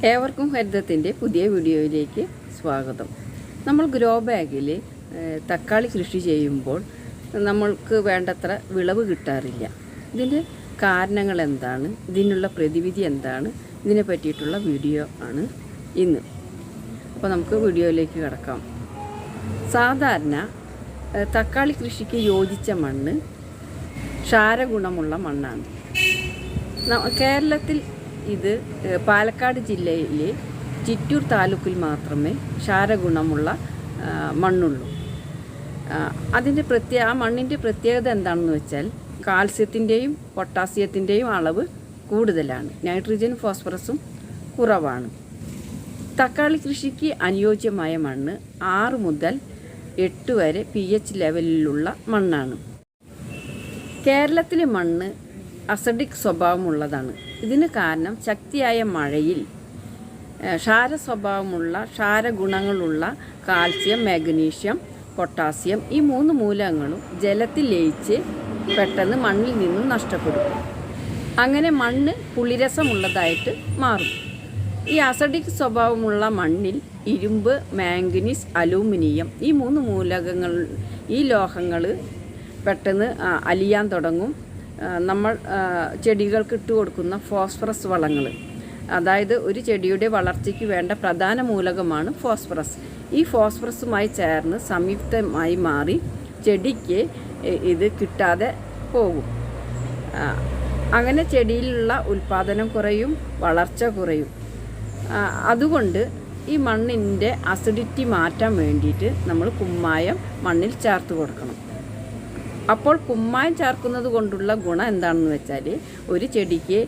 ഏവർക്കും ഹരിതത്തിൻ്റെ പുതിയ വീഡിയോയിലേക്ക് സ്വാഗതം. നമ്മൾ ഗ്രോ ബാഗിൽ തക്കാളി കൃഷി ചെയ്യുമ്പോൾ നമ്മൾക്ക് വേണ്ടത്ര വിളവ് കിട്ടാറില്ല. ഇതിൻ്റെ കാരണങ്ങൾ എന്താണ്, ഇതിനുള്ള പ്രതിവിധി എന്താണ്, ഇതിനെ പറ്റിയിട്ടുള്ള വീഡിയോ ആണ് ഇന്ന്. അപ്പോൾ നമുക്ക് വീഡിയോയിലേക്ക് കിടക്കാം. സാധാരണ തക്കാളി കൃഷിക്ക് യോജിച്ച മണ്ണ് ക്ഷാരഗുണമുള്ള മണ്ണാണ്. കേരളത്തിൽ ഇത് പാലക്കാട് ജില്ലയിലെ ചിറ്റൂർ താലൂക്കിൽ മാത്രമേ ക്ഷാരഗുണമുള്ള മണ്ണുള്ളൂ. അതിൻ്റെ ആ മണ്ണിൻ്റെ പ്രത്യേകത എന്താണെന്ന് വെച്ചാൽ കാൽസ്യത്തിൻ്റെയും പൊട്ടാസ്യത്തിൻ്റെയും അളവ് കൂടുതലാണ്, നൈട്രജനും ഫോസ്ഫറസും കുറവാണ്. തക്കാളി കൃഷിക്ക് അനുയോജ്യമായ മണ്ണ് 6 മുതൽ 8 വരെ pH ലെവലിലുള്ള മണ്ണാണ്. കേരളത്തിലെ മണ്ണ് അസിഡിക് സ്വഭാവമുള്ളതാണ്. ഇതിന് കാരണം ശക്തിയായ മഴയിൽ ക്ഷാരഗുണങ്ങളുള്ള കാൽസ്യം, മാഗ്നീഷ്യം, പൊട്ടാസ്യം ഈ 3 മൂലകങ്ങളും ജലത്തിൽ ലയിച്ച് പെട്ടെന്ന് മണ്ണിൽ നിന്നും നഷ്ടപ്പെടും. അങ്ങനെ മണ്ണ് പുളിരസമുള്ളതായിട്ട് മാറും. ഈ അസിഡിക് സ്വഭാവമുള്ള മണ്ണിൽ ഇരുമ്പ്, മാംഗനീസ്, അലൂമിനിയം ഈ 3 മൂലകങ്ങൾ, ഈ ലോഹങ്ങൾ പെട്ടെന്ന് അലിയാൻ തുടങ്ങും. നമ്മൾ ചെടികൾക്ക് ഇട്ട് കൊടുക്കുന്ന ഫോസ്ഫറസ് വളങ്ങൾ, അതായത് ഒരു ചെടിയുടെ വളർച്ചയ്ക്ക് വേണ്ട പ്രധാന മൂലകമാണ് ഫോസ്ഫറസ്. ഈ ഫോസ്ഫറസുമായി ചേർന്ന് സംയുക്തമായി മാറി ചെടിക്ക് ഇത് കിട്ടാതെ പോകും. അങ്ങനെ ചെടിയിലുള്ള ഉൽപ്പാദനം കുറയും, വളർച്ച കുറയും. അതുകൊണ്ട് ഈ മണ്ണിൻ്റെ അസിഡിറ്റി മാറ്റാൻ വേണ്ടിയിട്ട് നമ്മൾ കുമ്മായം മണ്ണിൽ ചേർത്ത് കൊടുക്കണം. അപ്പോൾ കുമ്മായം ചേർക്കുന്നത് കൊണ്ടുള്ള ഗുണം എന്താണെന്ന് വെച്ചാൽ ഒരു ചെടിക്ക്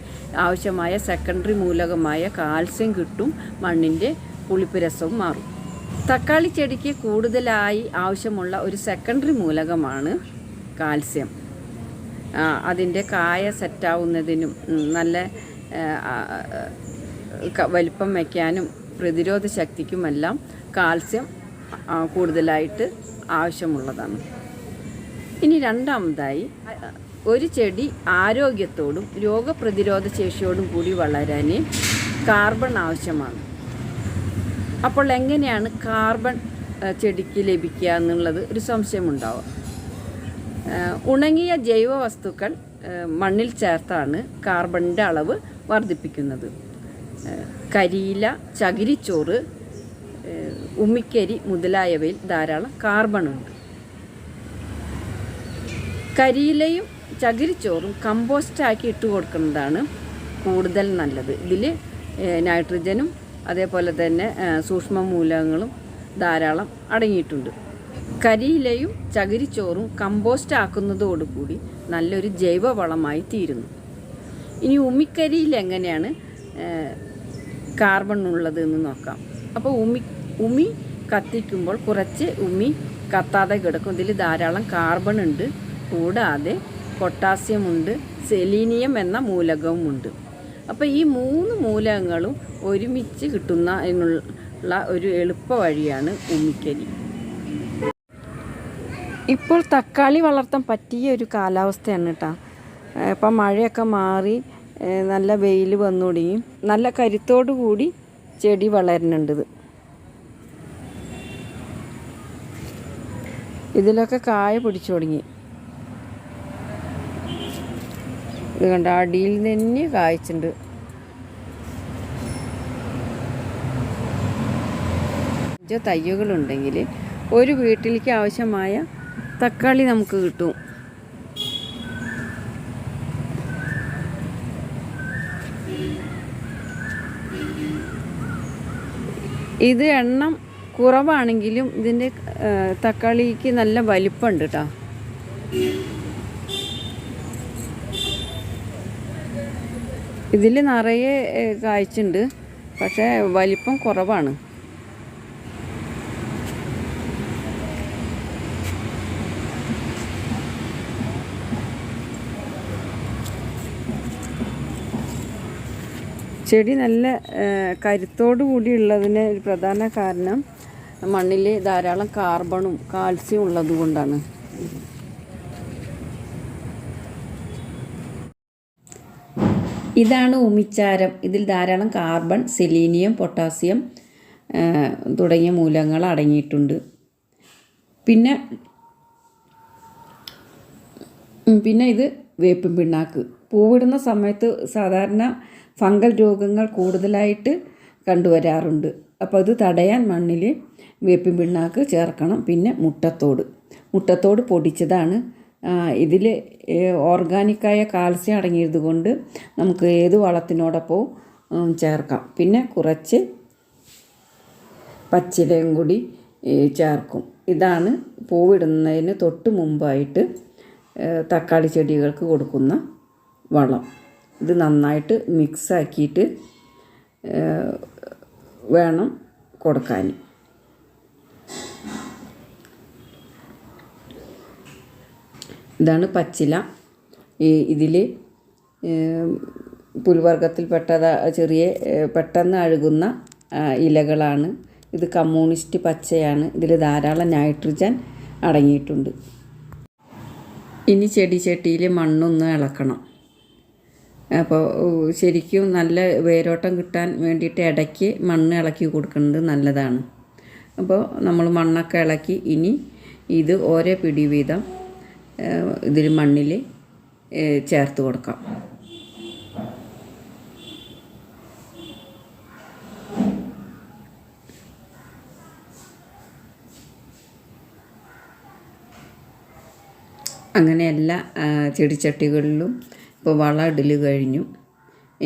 ആവശ്യമായ സെക്കൻഡറി മൂലകമായ കാൽസ്യം കിട്ടും, മണ്ണിൻ്റെ പുളിപ്പ് രസവും മാറും. തക്കാളി ചെടിക്ക് കൂടുതലായി ആവശ്യമുള്ള ഒരു സെക്കൻഡറി മൂലകമാണ് കാൽസ്യം. അതിൻ്റെ കായ സെറ്റാവുന്നതിനും നല്ല വലിപ്പം വയ്ക്കാനും പ്രതിരോധ ശക്തിക്കുമെല്ലാം കാൽസ്യം കൂടുതലായിട്ട് ആവശ്യമുള്ളതാണ്. ഇനി രണ്ടാമതായി, ഒരു ചെടി ആരോഗ്യത്തോടും രോഗപ്രതിരോധ ശേഷിയോടും കൂടി വളരാൻ കാർബൺ ആവശ്യമാണ്. അപ്പോൾ എങ്ങനെയാണ് കാർബൺ ചെടിക്ക് ലഭിക്കുക എന്നുള്ളത് ഒരു സംശയമുണ്ടാവുക. ഉണങ്ങിയ ജൈവ വസ്തുക്കൾ മണ്ണിൽ ചേർത്താണ് കാർബണിൻ്റെ അളവ് വർദ്ധിപ്പിക്കുന്നത്. കരിയില, ചകിരിച്ചോറ്, ഉമിക്കരി മുതലായവയിൽ ധാരാളം കാർബണുണ്ട്. കരിയിലയും ചകിരിച്ചോറും കമ്പോസ്റ്റാക്കി ഇട്ട് കൊടുക്കുന്നതാണ് കൂടുതൽ നല്ലത്. ഇതിൽ നൈട്രജനും അതേപോലെ തന്നെ സൂക്ഷ്മ മൂലകങ്ങളും ധാരാളം അടങ്ങിയിട്ടുണ്ട്. കരിയിലയും ചകിരിച്ചോറും കമ്പോസ്റ്റ് ആക്കുന്നതോടുകൂടി നല്ലൊരു ജൈവവളമായി തീരുന്നു. ഇനി ഉമിക്കരിയിൽ എങ്ങനെയാണ് കാർബൺ ഉള്ളത് എന്ന് നോക്കാം. അപ്പോൾ ഉമി കത്തിക്കുമ്പോൾ കുറച്ച് ഉമി കത്താതെ കിടക്കും. ഇതിൽ ധാരാളം കാർബൺ ഉണ്ട്, കൂടാതെ പൊട്ടാസ്യമുണ്ട്, സെലീനിയം എന്ന മൂലകവുമുണ്ട്. അപ്പോൾ ഈ 3 മൂലകങ്ങളും ഒരുമിച്ച് കിട്ടുന്നതിനുള്ള ഒരു എളുപ്പ വഴിയാണ് ഉമിക്കരി. ഇപ്പോൾ തക്കാളി വളർത്താൻ പറ്റിയ ഒരു കാലാവസ്ഥയാണ് കേട്ടോ. ഇപ്പം മഴയൊക്കെ മാറി നല്ല വെയിൽ വന്നു തുടങ്ങി, നല്ല കരുത്തോടു കൂടി ചെടി വളരുന്നുണ്ട്. ഇതിലൊക്കെ കായ പിടിച്ചു തുടങ്ങി. ഇത് കണ്ട, അടിയിൽ തന്നെ കായ്ച്ചുണ്ട്. തയ്യുകളുണ്ടെങ്കിൽ ഒരു വീട്ടിലേക്ക് ആവശ്യമായ തക്കാളി നമുക്ക് കിട്ടും. ഇത് എണ്ണം കുറവാണെങ്കിലും ഇതിൻ്റെ തക്കാളിക്ക് നല്ല വലിപ്പമുണ്ട് കേട്ടോ. ഇതിൽ നിറയെ കായ്ച്ചുണ്ട്, പക്ഷേ വലിപ്പം കുറവാണ്. ചെടി നല്ല കരുത്തോടു കൂടിയുള്ളതിന് ഒരു പ്രധാന കാരണം മണ്ണിൽ ധാരാളം കാർബണും കാൽസ്യവും ഉള്ളത് കൊണ്ടാണ്. ഇതാണ് ഉമിച്ചാരം. ഇതിൽ ധാരാളം കാർബൺ, സെലീനിയം, പൊട്ടാസ്യം തുടങ്ങിയ മൂലകങ്ങൾ അടങ്ങിയിട്ടുണ്ട്. പിന്നെ ഇത് വേപ്പിൻ പിണ്ണാക്ക്. പൂവിടുന്ന സമയത്ത് സാധാരണ ഫംഗൽ രോഗങ്ങൾ കൂടുതലായിട്ട് കണ്ടുവരാറുണ്ട്. അപ്പോൾ അത് തടയാൻ മണ്ണിൽ വേപ്പിൻ പിണ്ണാക്ക് ചേർക്കണം. പിന്നെ മുട്ടത്തോട് പൊടിച്ചതാണ്. ഇതിൽ ഓർഗാനിക്കായ കാൽസ്യം അടങ്ങിയത് കൊണ്ട് നമുക്ക് ഏത് വളത്തിനോടൊപ്പവും ചേർക്കാം. പിന്നെ കുറച്ച് പച്ചിലയും കൂടി ചേർക്കും. ഇതാണ് പൂവിടുന്നതിന് തൊട്ട് മുമ്പായിട്ട് തക്കാളി ചെടികൾക്ക് കൊടുക്കുന്ന വളം. ഇത് നന്നായിട്ട് മിക്സാക്കിയിട്ട് വേണം കൊടുക്കാൻ. ഇതാണ് പച്ചില. ഇതിൽ പുൽവർഗത്തിൽപ്പെട്ട പെട്ടെന്ന് അഴുകുന്ന ഇലകളാണ്. ഇത് കമ്മ്യൂണിസ്റ്റ് പച്ചയാണ്. ഇതിൽ ധാരാളം നൈട്രജൻ അടങ്ങിയിട്ടുണ്ട്. ഇനി ചെടിച്ചട്ടിയിൽ മണ്ണൊന്ന് ഇളക്കണം. അപ്പോൾ ശരിക്കും നല്ല വേരോട്ടം കിട്ടാൻ വേണ്ടിയിട്ട് ഇടയ്ക്ക് മണ്ണ് ഇളക്കി കൊടുക്കുന്നത് നല്ലതാണ്. അപ്പോൾ നമ്മൾ മണ്ണൊക്കെ ഇളക്കി ഇനി ഇത് ഓരോ പിടി വീതം ഇതിൽ മണ്ണിൽ ചേർത്ത് കൊടുക്കാം. അങ്ങനെ എല്ലാ ചെടിച്ചട്ടികളിലും ഇപ്പോൾ വളം ഇടൽ കഴിഞ്ഞു.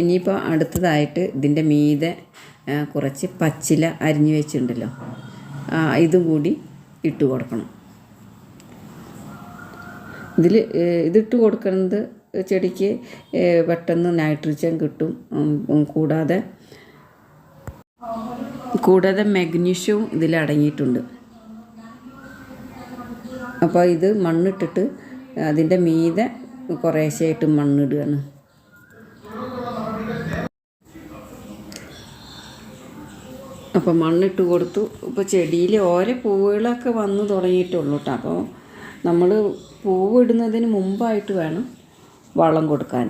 ഇനിയിപ്പോൾ അടുത്തതായിട്ട് ഇതിൻ്റെ മീതെ കുറച്ച് പച്ചില അരിഞ്ഞു വെച്ചിട്ടുണ്ടല്ലോ, ഇതും കൂടി ഇട്ട് കൊടുക്കണം. ഇതിട്ട് കൊടുക്കുന്നത് ചെടിക്ക് പെട്ടെന്ന് നൈട്രജൻ കിട്ടും. കൂടാതെ മഗ്നീഷ്യവും ഇതിൽ അടങ്ങിയിട്ടുണ്ട്. അപ്പോൾ ഇത് മണ്ണിട്ടിട്ട് അതിൻ്റെ മീതെ കുറേശ്ശെയായിട്ട് മണ്ണിടുകയാണ്. അപ്പോൾ മണ്ണിട്ട് കൊടുത്തു. ഇപ്പോൾ ചെടിയിൽ ഓരോ പൂവുകളൊക്കെ വന്ന് തുടങ്ങിയിട്ടുള്ളൂ കേട്ടോ. അപ്പോൾ നമ്മൾ പൂവിടുന്നതിന് മുമ്പായിട്ട് വേണം വളം കൊടുക്കാൻ.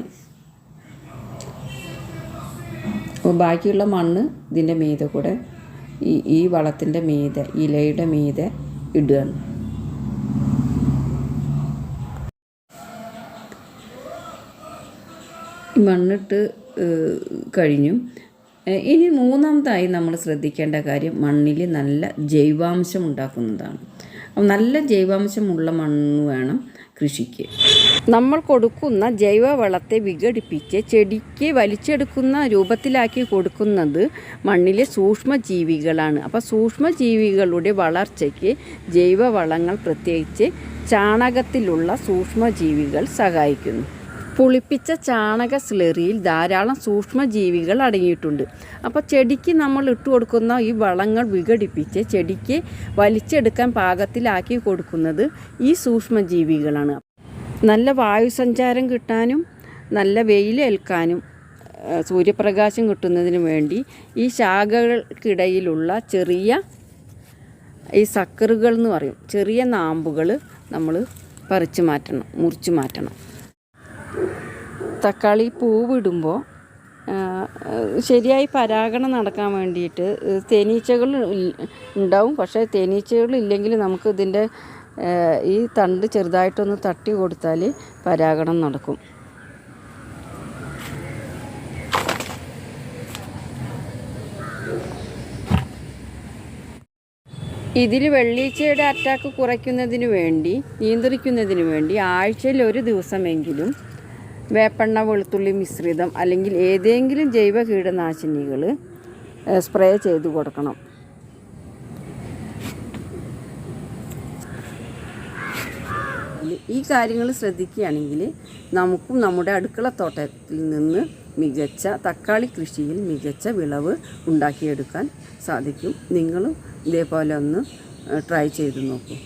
അപ്പോൾ ബാക്കിയുള്ള മണ്ണ് ഇതിൻ്റെ മീതെ കൂടെ ഈ വളത്തിൻ്റെ മീതെ, ഇലയുടെ മീതെ ഇടുകയാണ്. മണ്ണിട്ട് കഴിഞ്ഞു. ഇനി മൂന്നാമതായി നമ്മൾ ശ്രദ്ധിക്കേണ്ട കാര്യം മണ്ണിൽ നല്ല ജൈവാംശം ഉണ്ടാക്കുന്നതാണ്. നല്ല ജൈവാംശമുള്ള മണ്ണ് വേണം കൃഷിക്ക്. നമ്മൾ കൊടുക്കുന്ന ജൈവവളത്തെ വിഘടിപ്പിച്ച് ചെടിക്ക് വലിച്ചെടുക്കുന്ന രൂപത്തിലാക്കി കൊടുക്കുന്നത് മണ്ണിലെ സൂക്ഷ്മജീവികളാണ്. അപ്പോൾ സൂക്ഷ്മജീവികളുടെ വളർച്ചയ്ക്ക് ജൈവവളങ്ങൾ, പ്രത്യേകിച്ച് ചാണകത്തിലുള്ള സൂക്ഷ്മജീവികൾ സഹായിക്കുന്നു. പുളിപ്പിച്ച ചാണക സ്ലറിയിൽ ധാരാളം സൂക്ഷ്മജീവികൾ അടങ്ങിയിട്ടുണ്ട്. അപ്പോൾ ചെടിക്ക് നമ്മൾ ഇട്ട് കൊടുക്കുന്ന ഈ വളങ്ങൾ വിഘടിപ്പിച്ച് ചെടിക്ക് വലിച്ചെടുക്കാൻ പാകത്തിലാക്കി കൊടുക്കുന്നത് ഈ സൂക്ഷ്മജീവികളാണ്. നല്ല വായുസഞ്ചാരം കിട്ടാനും നല്ല വെയിലേൽക്കാനും സൂര്യപ്രകാശം കിട്ടുന്നതിന് വേണ്ടി ഈ ശാഖകൾക്കിടയിലുള്ള ചെറിയ ഈ സക്കറുകൾ എന്ന് പറയും, ചെറിയ നാമ്പുകൾ നമ്മൾ മുറിച്ച് മാറ്റണം. തക്കാളി പൂവിടുമ്പോൾ ശരിയായി പരാഗണം നടക്കാൻ വേണ്ടിയിട്ട് തേനീച്ചകൾ ഉണ്ടാവും. പക്ഷേ തേനീച്ചകൾ ഇല്ലെങ്കിൽ നമുക്ക് ഇതിൻ്റെ ഈ തണ്ട് ചെറുതായിട്ടൊന്ന് തട്ടി കൊടുത്താൽ പരാഗണം നടക്കും. ഇതിൽ വെള്ളീച്ചയുടെ അറ്റാക്ക് നിയന്ത്രിക്കുന്നതിന് വേണ്ടി ആഴ്ചയിൽ ഒരു ദിവസമെങ്കിലും വേപ്പെണ്ണ, വെളുത്തുള്ളി മിശ്രിതം അല്ലെങ്കിൽ ഏതെങ്കിലും ജൈവ കീടനാശിനികൾ സ്പ്രേ ചെയ്ത് കൊടുക്കണം. ഈ കാര്യങ്ങൾ ശ്രദ്ധിക്കുകയാണെങ്കിൽ നമുക്കും നമ്മുടെ അടുക്കളത്തോട്ടത്തിൽ നിന്ന് തക്കാളി കൃഷിയിൽ മികച്ച വിളവ് ഉണ്ടാക്കിയെടുക്കാൻ സാധിക്കും. നിങ്ങളും ഇതേപോലെ ഒന്ന് ട്രൈ ചെയ്ത് നോക്കൂ.